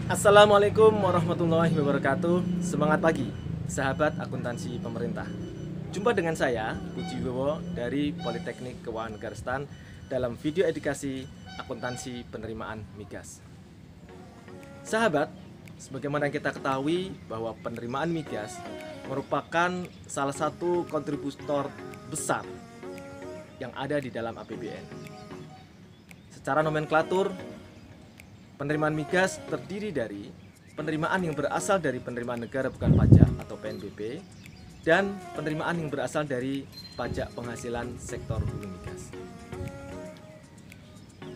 Assalamualaikum warahmatullahi wabarakatuh. Semangat pagi, sahabat akuntansi pemerintah. Jumpa dengan saya, Puji Wibowo dari Politeknik Keuangan Negara Stan dalam video edukasi akuntansi penerimaan migas. Sahabat, sebagaimana yang kita ketahui bahwa penerimaan migas merupakan salah satu kontributor besar yang ada di dalam APBN. Secara nomenklatur, penerimaan migas terdiri dari penerimaan yang berasal dari penerimaan negara bukan pajak atau PNBP dan penerimaan yang berasal dari pajak penghasilan sektor hulu migas.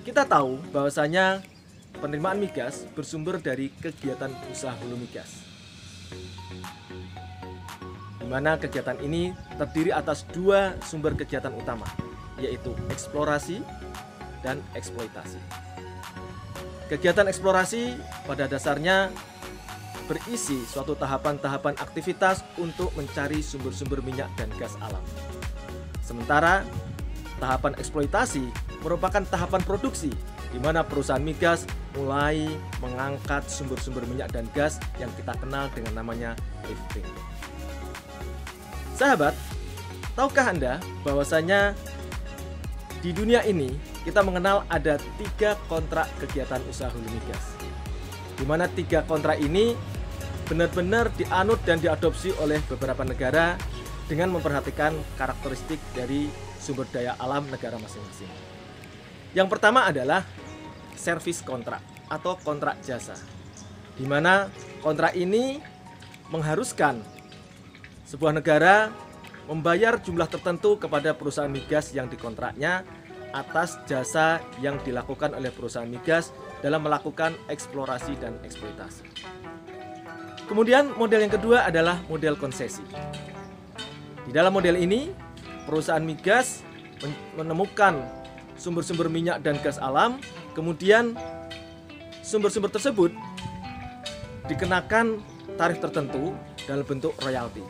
Kita tahu bahwasanya penerimaan migas bersumber dari kegiatan usaha hulu migas, di mana kegiatan ini terdiri atas dua sumber kegiatan utama, yaitu eksplorasi dan eksploitasi. Kegiatan eksplorasi pada dasarnya berisi suatu tahapan-tahapan aktivitas untuk mencari sumber-sumber minyak dan gas alam. Sementara tahapan eksploitasi merupakan tahapan produksi di mana perusahaan migas mulai mengangkat sumber-sumber minyak dan gas yang kita kenal dengan namanya lifting. Sahabat, tahukah Anda bahwasanya di dunia ini kita mengenal ada 3 kontrak kegiatan usaha hulu migas, di mana 3 kontrak ini benar-benar dianut dan diadopsi oleh beberapa negara dengan memperhatikan karakteristik dari sumber daya alam negara masing-masing. Yang pertama adalah service kontrak atau kontrak jasa, di mana kontrak ini mengharuskan sebuah negara membayar jumlah tertentu kepada perusahaan migas yang dikontraknya atas jasa yang dilakukan oleh perusahaan migas dalam melakukan eksplorasi dan eksploitasi. Kemudian model yang kedua adalah model konsesi. Di dalam model ini, perusahaan migas menemukan sumber-sumber minyak dan gas alam, kemudian sumber-sumber tersebut dikenakan tarif tertentu dalam bentuk royalti.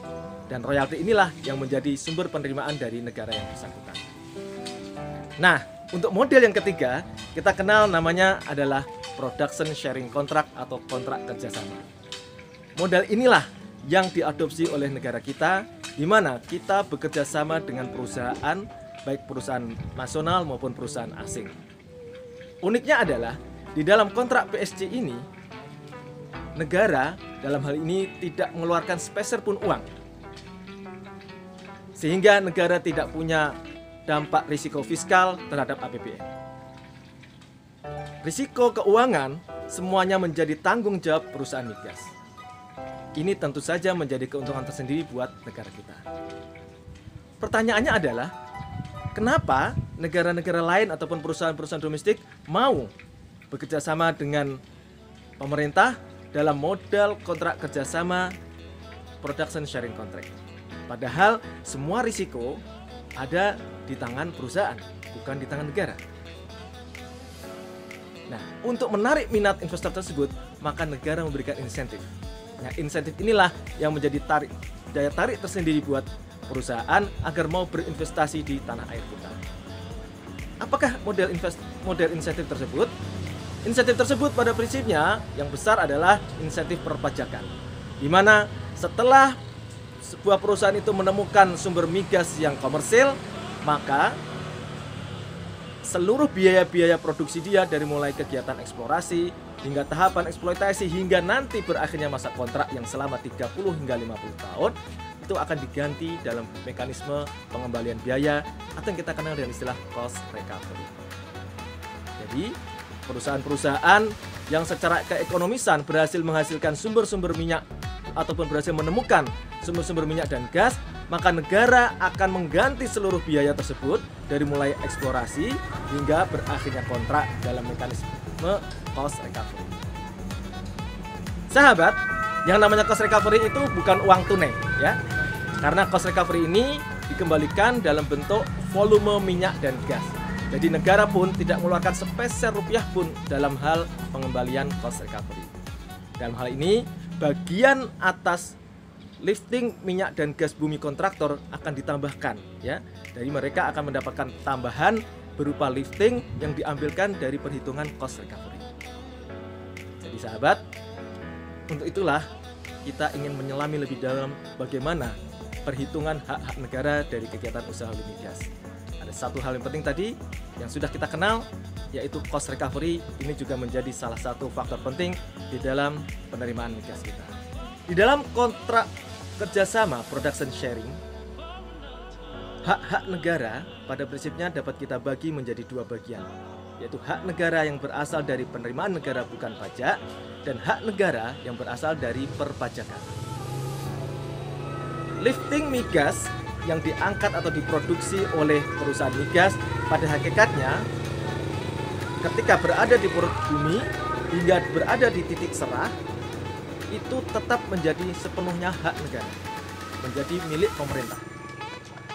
Dan royalti inilah yang menjadi sumber penerimaan dari negara yang bersangkutan. Nah, untuk model yang ketiga, kita kenal namanya adalah production sharing contract atau kontrak kerjasama. Model inilah yang diadopsi oleh negara kita, di mana kita bekerja sama dengan perusahaan, baik perusahaan nasional maupun perusahaan asing. Uniknya adalah, di dalam kontrak PSG ini, negara dalam hal ini tidak mengeluarkan sepeser pun uang, sehingga negara tidak punya dampak risiko fiskal terhadap APBN. Risiko keuangan semuanya menjadi tanggung jawab perusahaan migas. Ini tentu saja menjadi keuntungan tersendiri buat negara kita. Pertanyaannya adalah, kenapa negara-negara lain ataupun perusahaan-perusahaan domestik mau bekerja sama dengan pemerintah dalam modal kontrak kerjasama production sharing contract? Padahal semua risiko ada di tangan perusahaan, bukan di tangan negara. Nah, untuk menarik minat investor tersebut, maka negara memberikan insentif. Nah, insentif inilah yang menjadi daya tarik tersendiri buat perusahaan agar mau berinvestasi di tanah air kita. Apakah model insentif tersebut? Insentif tersebut pada prinsipnya yang besar adalah insentif perpajakan, di mana setelah sebuah perusahaan itu menemukan sumber migas yang komersil, maka seluruh biaya-biaya produksi dia dari mulai kegiatan eksplorasi hingga tahapan eksploitasi hingga nanti berakhirnya masa kontrak yang selama 30 hingga 50 tahun itu akan diganti dalam mekanisme pengembalian biaya atau yang kita kenal dengan istilah cost recovery. Jadi, perusahaan-perusahaan yang secara keekonomisan berhasil menghasilkan sumber-sumber minyak ataupun berhasil menemukan sumber-sumber minyak dan gas, maka negara akan mengganti seluruh biaya tersebut dari mulai eksplorasi hingga berakhirnya kontrak dalam mekanisme cost recovery. Sahabat, yang namanya cost recovery itu bukan uang tunai ya. Karena cost recovery ini dikembalikan dalam bentuk volume minyak dan gas. Jadi negara pun tidak mengeluarkan sepeser rupiah pun dalam hal pengembalian cost recovery. Dalam hal ini, bagian atas lifting minyak dan gas bumi kontraktor akan ditambahkan ya. Jadi mereka akan mendapatkan tambahan berupa lifting yang diambilkan dari perhitungan cost recovery. Jadi sahabat, Untuk itulah kita ingin menyelami lebih dalam bagaimana perhitungan hak-hak negara dari kegiatan usaha hulu migas. Ada satu hal yang penting tadi yang sudah kita kenal, yaitu cost recovery. Ini juga menjadi salah satu faktor penting di dalam penerimaan migas kita. Di dalam kontrak kerjasama production sharing, hak-hak negara pada prinsipnya dapat kita bagi menjadi dua bagian, yaitu hak negara yang berasal dari penerimaan negara bukan pajak dan hak negara yang berasal dari perpajakan. Lifting migas yang diangkat atau diproduksi oleh perusahaan migas pada hakikatnya ketika berada di perut bumi hingga berada di titik serah itu tetap menjadi sepenuhnya hak negara, menjadi milik pemerintah.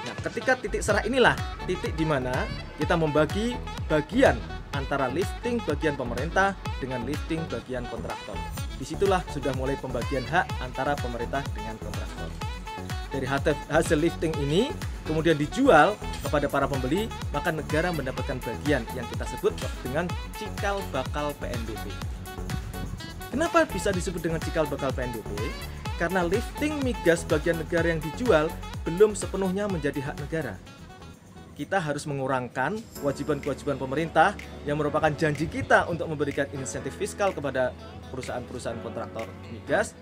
Nah, ketika titik serah inilah titik di mana kita membagi bagian antara lifting bagian pemerintah dengan lifting bagian kontraktor. Disitulah sudah mulai pembagian hak antara pemerintah dengan kontraktor. Dari hasil lifting ini kemudian dijual kepada para pembeli, maka negara mendapatkan bagian yang kita sebut dengan cikal bakal PNBP. Kenapa bisa disebut dengan cikal bakal PNBP? Karena lifting migas bagian negara yang dijual belum sepenuhnya menjadi hak negara. Kita harus mengurangkan kewajiban-kewajiban pemerintah yang merupakan janji kita untuk memberikan insentif fiskal kepada perusahaan-perusahaan kontraktor migas.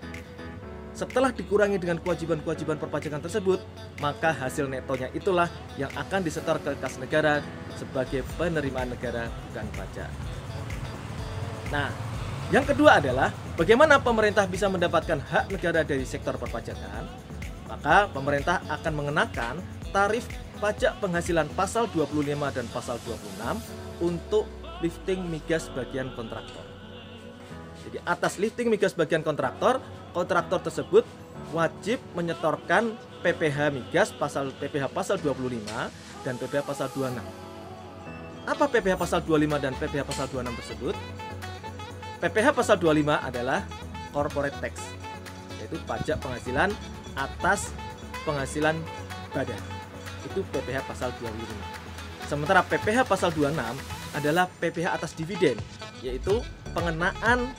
Setelah dikurangi dengan kewajiban-kewajiban perpajakan tersebut, maka hasil netonya itulah yang akan disetor ke kas negara sebagai penerimaan negara bukan pajak. Nah, yang kedua adalah bagaimana pemerintah bisa mendapatkan hak negara dari sektor perpajakan. Maka pemerintah akan mengenakan tarif pajak penghasilan pasal 25 dan pasal 26 untuk lifting migas bagian kontraktor. Jadi atas lifting migas bagian kontraktor, kontraktor tersebut wajib menyetorkan PPh migas PPh pasal 25 dan PPh pasal 26. Apa PPh pasal 25 dan PPh pasal 26 tersebut? PPh pasal 25 adalah corporate tax, yaitu pajak penghasilan atas penghasilan badan. Itu PPh pasal 25. Sementara PPh pasal 26 adalah PPh atas dividen, yaitu pengenaan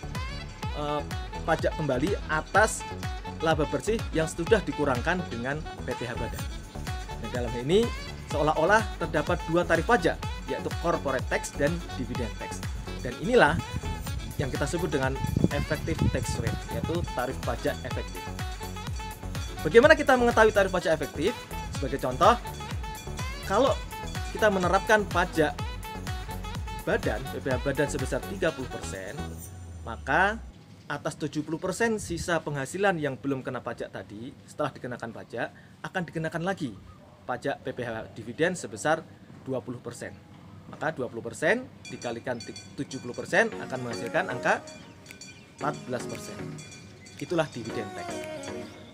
pajak kembali atas laba bersih yang sudah dikurangkan dengan PPh badan. Nah, dalam hal ini seolah-olah terdapat dua tarif pajak, yaitu corporate tax dan dividend tax. Dan inilah yang kita sebut dengan effective tax rate, yaitu tarif pajak efektif. Bagaimana kita mengetahui tarif pajak efektif? Sebagai contoh, kalau kita menerapkan pajak badan, PPh badan sebesar 30%, maka atas 70% sisa penghasilan yang belum kena pajak tadi, setelah dikenakan pajak, akan dikenakan lagi pajak PPh dividen sebesar 20%. Maka 20% dikalikan 70% akan menghasilkan angka 14%. Itulah dividend tax.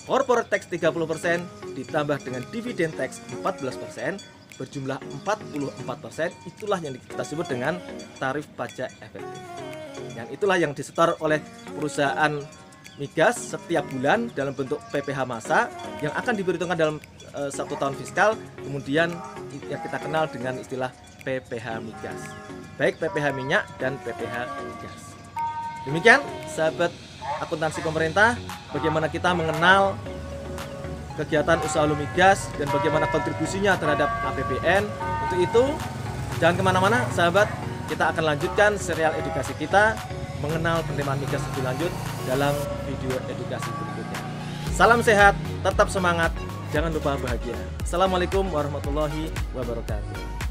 Corporate tax 30% ditambah dengan dividend tax 14% berjumlah 44%, itulah yang kita sebut dengan tarif pajak efektif. Yang itulah yang disetor oleh perusahaan migas setiap bulan dalam bentuk PPh massa yang akan diperhitungkan dalam 1 tahun fiskal, kemudian yang kita kenal dengan istilah PPh migas, baik PPh minyak dan PPh migas. Demikian sahabat akuntansi pemerintah, bagaimana kita mengenal kegiatan usaha hulu migas dan bagaimana kontribusinya terhadap APBN. Untuk itu jangan kemana-mana sahabat, kita akan lanjutkan serial edukasi kita mengenal penerimaan migas lebih lanjut dalam video edukasi berikutnya. Salam sehat, tetap semangat, jangan lupa bahagia. Assalamualaikum warahmatullahi wabarakatuh.